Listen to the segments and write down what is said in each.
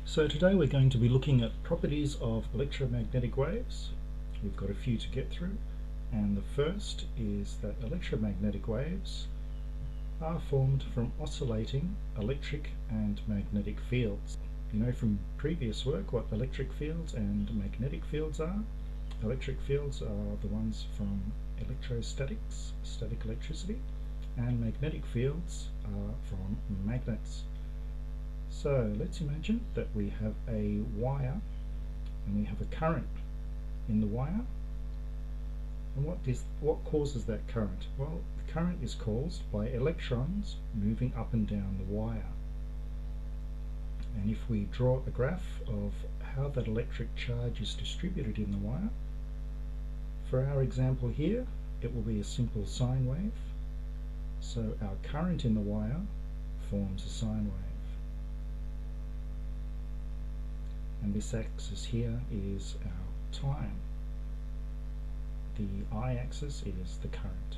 So today we're going to be looking at properties of electromagnetic waves. We've got a few to get through, and the first is that electromagnetic waves are formed from oscillating electric and magnetic fields. You know from previous work what electric fields and magnetic fields are. Electric fields are the ones from electrostatics, static electricity, and magnetic fields are from magnets. So let's imagine that we have a wire and we have a current in the wire. And what causes that current? Well, the current is caused by electrons moving up and down the wire. And if we draw a graph of how that electric charge is distributed in the wire, for our example here, it will be a simple sine wave. So our current in the wire forms a sine wave. And this axis here is our time. The y-axis is the current.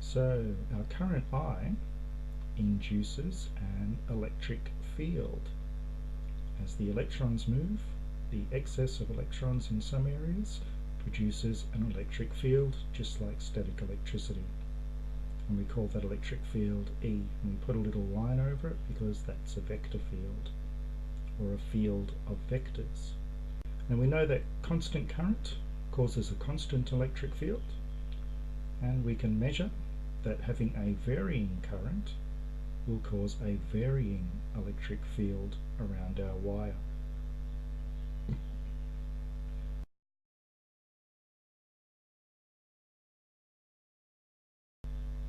So our current I induces an electric field. As the electrons move, the excess of electrons in some areas produces an electric field, just like static electricity. And we call that electric field E, and we put a little line over it because that's a vector field, or a field of vectors. And we know that constant current causes a constant electric field, and we can measure that having a varying current will cause a varying electric field around our wire.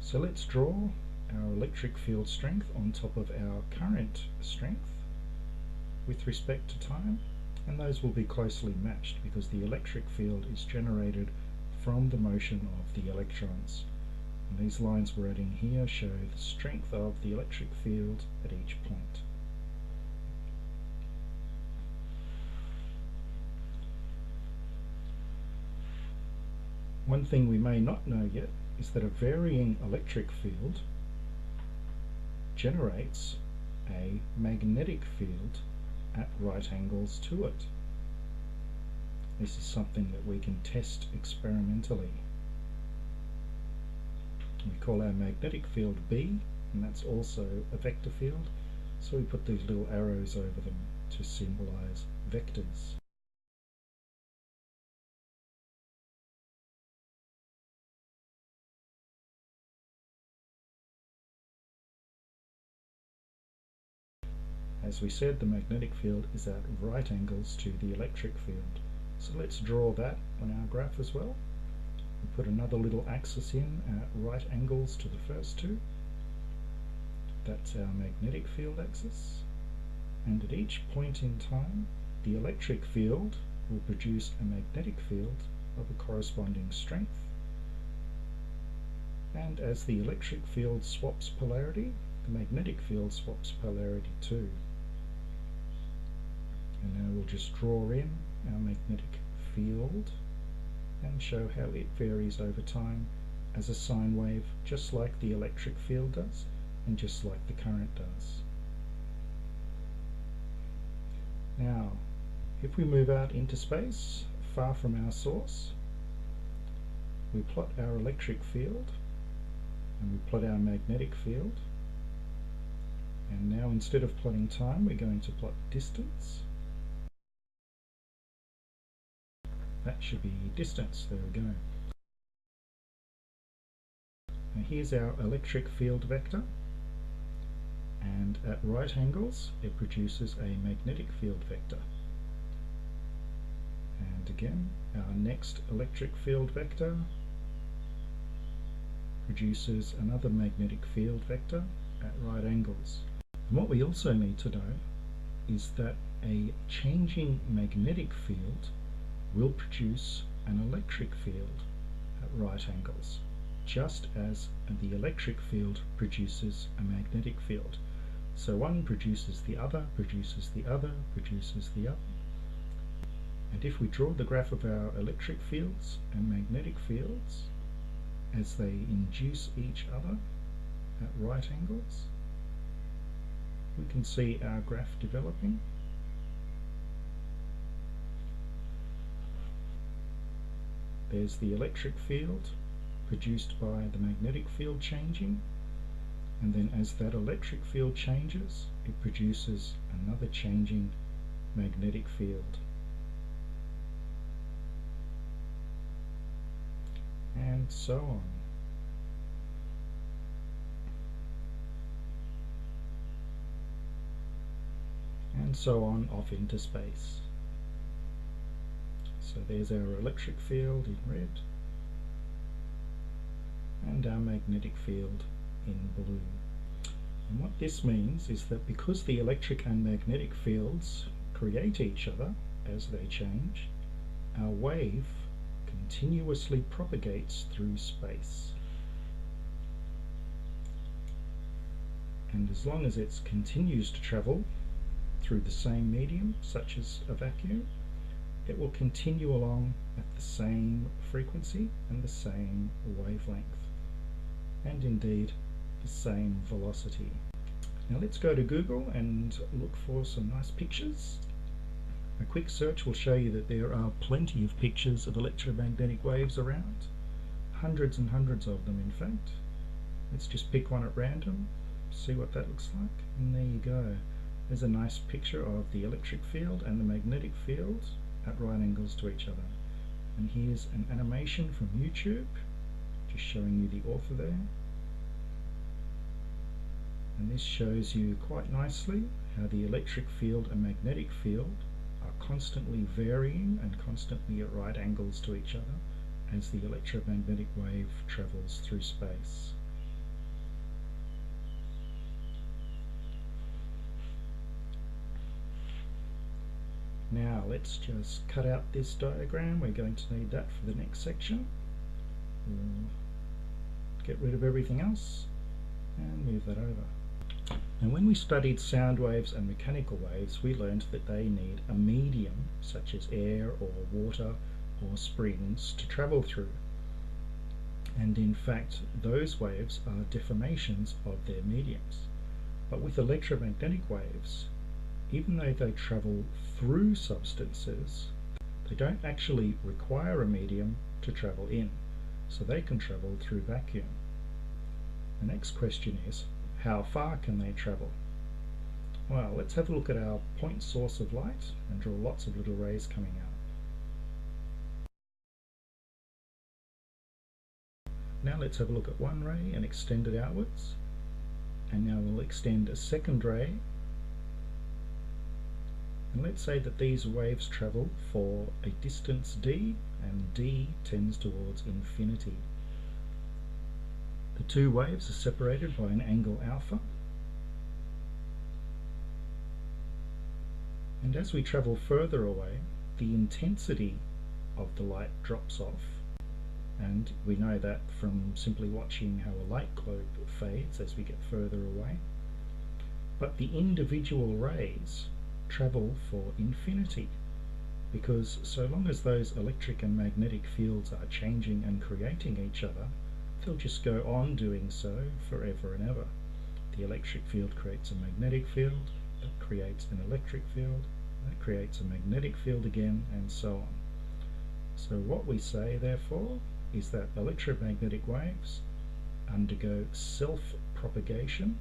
So let's draw our electric field strength on top of our current strength with respect to time, and those will be closely matched because the electric field is generated from the motion of the electrons. And these lines we're adding here show the strength of the electric field at each point. One thing we may not know yet is that a varying electric field generates a magnetic field at right angles to it. This is something that we can test experimentally. We call our magnetic field B, and that's also a vector field, so we put these little arrows over them to symbolize vectors. As we said, the magnetic field is at right angles to the electric field. So let's draw that on our graph as well. We put another little axis in at right angles to the first two. That's our magnetic field axis. And at each point in time, the electric field will produce a magnetic field of a corresponding strength. And as the electric field swaps polarity, the magnetic field swaps polarity too. And now we'll just draw in our magnetic field and show how it varies over time as a sine wave, just like the electric field does and just like the current does. Now, if we move out into space, far from our source, we plot our electric field and we plot our magnetic field. And now instead of plotting time, we're going to plot distance. That should be distance, there we go. Now here's our electric field vector, and at right angles it produces a magnetic field vector. And again, our next electric field vector produces another magnetic field vector at right angles. And what we also need to know is that a changing magnetic field will produce an electric field at right angles, just as the electric field produces a magnetic field. So one produces the other, produces the other, produces the other. And if we draw the graph of our electric fields and magnetic fields as they induce each other at right angles, we can see our graph developing. There's the electric field produced by the magnetic field changing, and then as that electric field changes, it produces another changing magnetic field. And so on. And so on off into space. So there's our electric field in red and our magnetic field in blue. And what this means is that because the electric and magnetic fields create each other as they change, our wave continuously propagates through space. And as long as it continues to travel through the same medium, such as a vacuum, it will continue along at the same frequency and the same wavelength, and indeed the same velocity. Now let's go to Google and look for some nice pictures. A quick search will show you that there are plenty of pictures of electromagnetic waves around, hundreds and hundreds of them in fact. Let's just pick one at random, see what that looks like, and there you go. There's a nice picture of the electric field and the magnetic field at right angles to each other. And here's an animation from YouTube, just showing you the author there. And this shows you quite nicely how the electric field and magnetic field are constantly varying and constantly at right angles to each other as the electromagnetic wave travels through space. Now let's just cut out this diagram. We're going to need that for the next section. We'll get rid of everything else and move that over. And when we studied sound waves and mechanical waves, we learned that they need a medium such as air or water or springs to travel through. And in fact, those waves are deformations of their mediums. But with electromagnetic waves, even though they travel through substances, they don't actually require a medium to travel in, so they can travel through vacuum. The next question is, how far can they travel? Well, let's have a look at our point source of light and draw lots of little rays coming out. Now let's have a look at one ray and extend it outwards. And now we'll extend a second ray. And let's say that these waves travel for a distance d, and d tends towards infinity. The two waves are separated by an angle alpha. And as we travel further away, the intensity of the light drops off. And we know that from simply watching how a light globe fades as we get further away. But the individual rays travel for infinity, because so long as those electric and magnetic fields are changing and creating each other, they'll just go on doing so forever and ever. The electric field creates a magnetic field, that creates an electric field, that creates a magnetic field again, and so on. So what we say, therefore, is that electromagnetic waves undergo self-propagation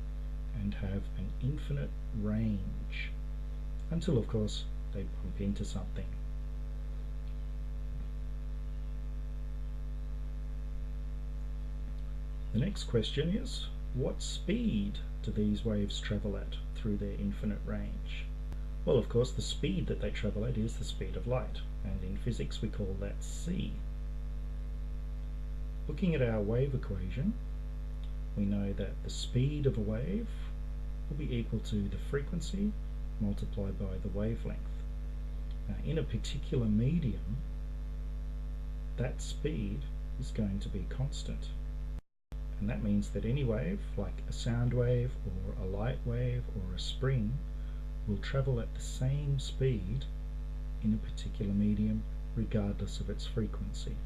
and have an infinite range, until of course they bump into something. The next question is, what speed do these waves travel at through their infinite range? Well, of course, the speed that they travel at is the speed of light, and in physics we call that c. Looking at our wave equation, we know that the speed of a wave will be equal to the frequency multiplied by the wavelength. Now, in a particular medium, that speed is going to be constant. And that means that any wave, like a sound wave or a light wave or a spring, will travel at the same speed in a particular medium regardless of its frequency.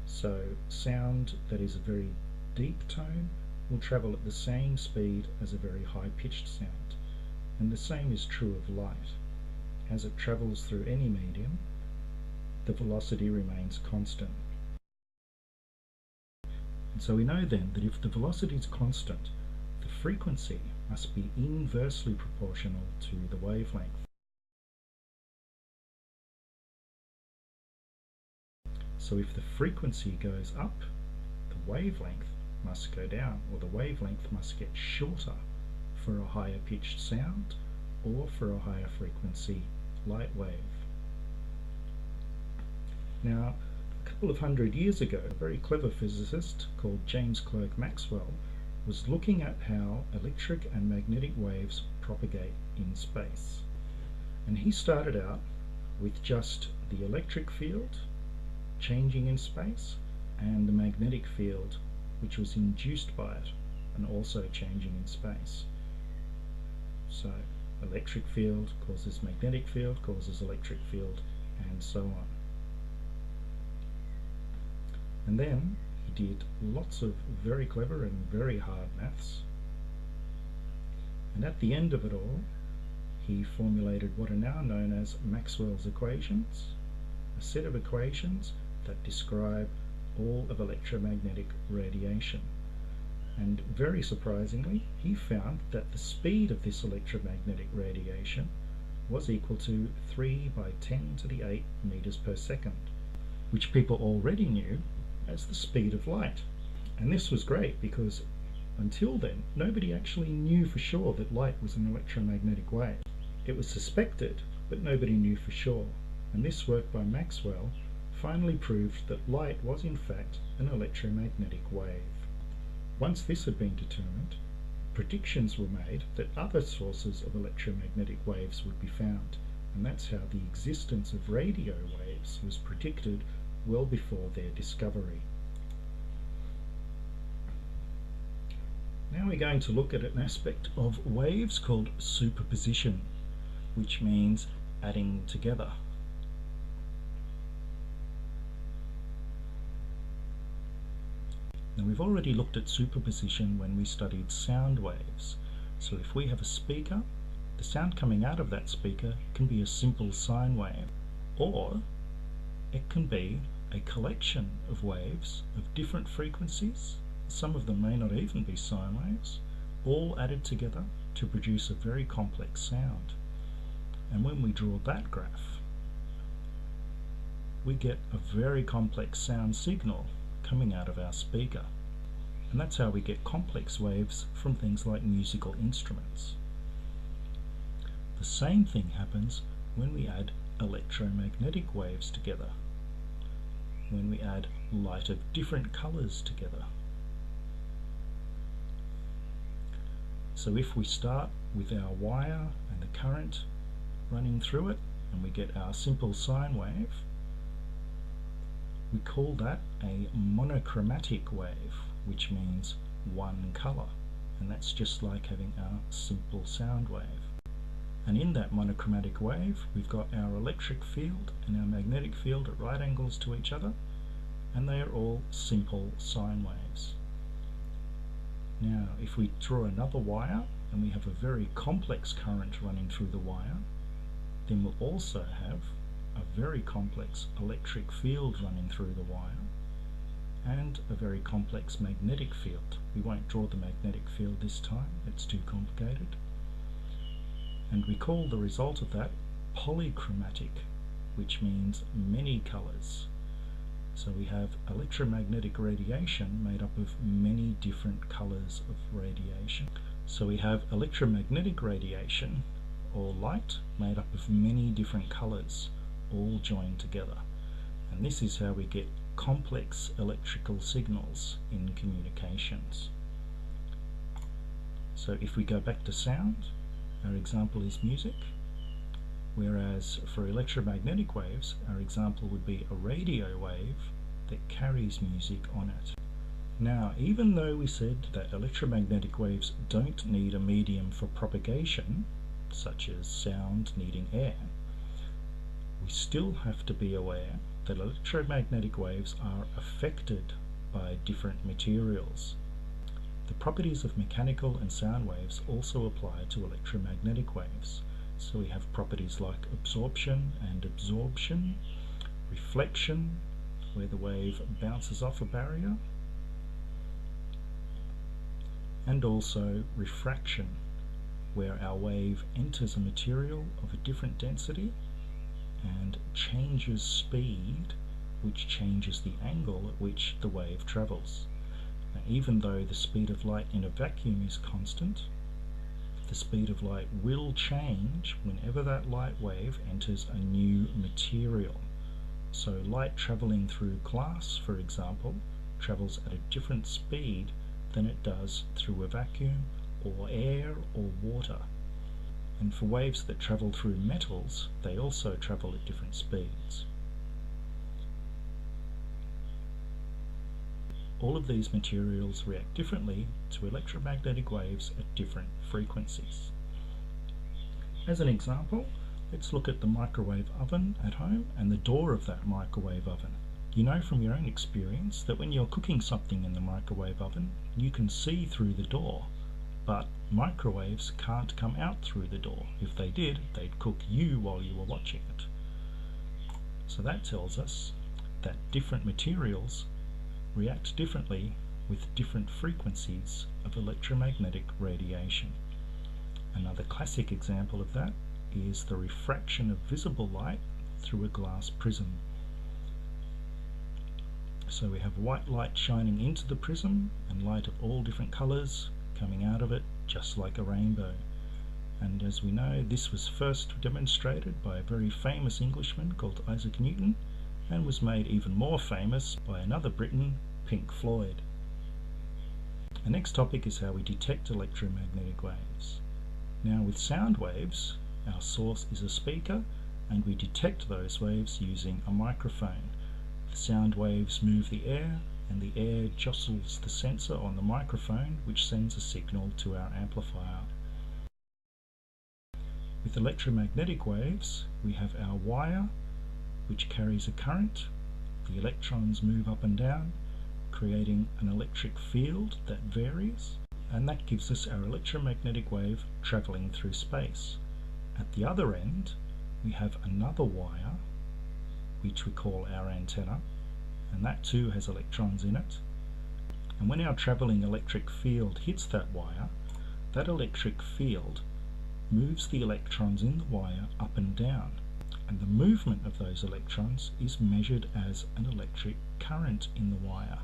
So sound that is a very deep tone will travel at the same speed as a very high-pitched sound. And the same is true of light. As it travels through any medium, the velocity remains constant. And so we know then that if the velocity is constant, the frequency must be inversely proportional to the wavelength. So if the frequency goes up, the wavelength must go down, or the wavelength must get shorter for a higher pitched sound or for a higher frequency light wave. Now, a couple of hundred years ago, a very clever physicist called James Clerk Maxwell was looking at how electric and magnetic waves propagate in space. And he started out with just the electric field changing in space and the magnetic field which was induced by it and also changing in space. So electric field causes magnetic field, causes electric field, and so on. And then he did lots of very clever and very hard maths, and at the end of it all he formulated what are now known as Maxwell's equations, a set of equations that describe all of electromagnetic radiation. And very surprisingly, he found that the speed of this electromagnetic radiation was equal to 3 × 10⁸ meters per second, which people already knew as the speed of light. And this was great because until then nobody actually knew for sure that light was an electromagnetic wave. It was suspected, but nobody knew for sure. And this work by Maxwell finally proved that light was in fact an electromagnetic wave. Once this had been determined, predictions were made that other sources of electromagnetic waves would be found, and that's how the existence of radio waves was predicted well before their discovery. Now we're going to look at an aspect of waves called superposition, which means adding together. Now we've already looked at superposition when we studied sound waves. So if we have a speaker, the sound coming out of that speaker can be a simple sine wave, or it can be a collection of waves of different frequencies. Some of them may not even be sine waves, all added together to produce a very complex sound. And when we draw that graph, we get a very complex sound signal coming out of our speaker. And that's how we get complex waves from things like musical instruments. The same thing happens when we add electromagnetic waves together, when we add light of different colors together. So if we start with our wire and the current running through it, and we get our simple sine wave, we call that a monochromatic wave, which means one color, and that's just like having our simple sound wave. And in that monochromatic wave we've got our electric field and our magnetic field at right angles to each other, and they are all simple sine waves. Now if we draw another wire and we have a very complex current running through the wire, then we'll also have a very complex electric field running through the wire and a very complex magnetic field. We won't draw the magnetic field this time, it's too complicated. And we call the result of that polychromatic, which means many colors. So we have electromagnetic radiation made up of many different colors of radiation. So we have electromagnetic radiation, or light, made up of many different colors, all joined together. And this is how we get complex electrical signals in communications. So if we go back to sound, our example is music, whereas for electromagnetic waves our example would be a radio wave that carries music on it. Now, even though we said that electromagnetic waves don't need a medium for propagation, such as sound needing air, we still have to be aware that electromagnetic waves are affected by different materials. The properties of mechanical and sound waves also apply to electromagnetic waves. So we have properties like absorption and absorption, reflection, where the wave bounces off a barrier, and also refraction, where our wave enters a material of a different density and changes speed, which changes the angle at which the wave travels. Now, even though the speed of light in a vacuum is constant, the speed of light will change whenever that light wave enters a new material. So light travelling through glass, for example, travels at a different speed than it does through a vacuum or air or water. And for waves that travel through metals, they also travel at different speeds. All of these materials react differently to electromagnetic waves at different frequencies. As an example, let's look at the microwave oven at home and the door of that microwave oven. You know from your own experience that when you're cooking something in the microwave oven, you can see through the door, but microwaves can't come out through the door. If they did, they'd cook you while you were watching it. So that tells us that different materials react differently with different frequencies of electromagnetic radiation. Another classic example of that is the refraction of visible light through a glass prism. So we have white light shining into the prism and light of all different colours coming out of it, just like a rainbow. And as we know, this was first demonstrated by a very famous Englishman called Isaac Newton, and was made even more famous by another Briton, Pink Floyd. The next topic is how we detect electromagnetic waves. Now with sound waves, our source is a speaker, and we detect those waves using a microphone. The sound waves move the air, and the air jostles the sensor on the microphone, which sends a signal to our amplifier. With electromagnetic waves, we have our wire, which carries a current. The electrons move up and down, creating an electric field that varies, and that gives us our electromagnetic wave travelling through space. At the other end, we have another wire, which we call our antenna, and that too has electrons in it. And when our travelling electric field hits that wire, that electric field moves the electrons in the wire up and down, and the movement of those electrons is measured as an electric current in the wire.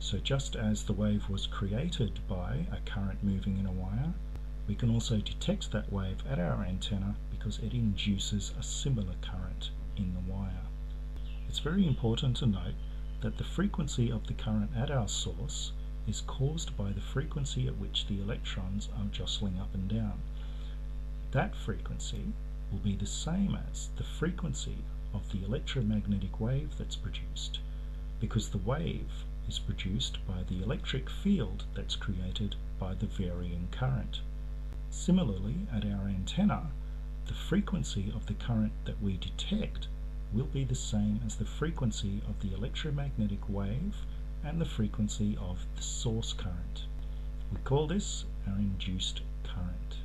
So just as the wave was created by a current moving in a wire, we can also detect that wave at our antenna because it induces a similar current in the wire. It's very important to note that the frequency of the current at our source is caused by the frequency at which the electrons are jostling up and down. That frequency will be the same as the frequency of the electromagnetic wave that's produced, because the wave is produced by the electric field that's created by the varying current. Similarly, at our antenna, the frequency of the current that we detect will be the same as the frequency of the electromagnetic wave and the frequency of the source current. We call this our induced current.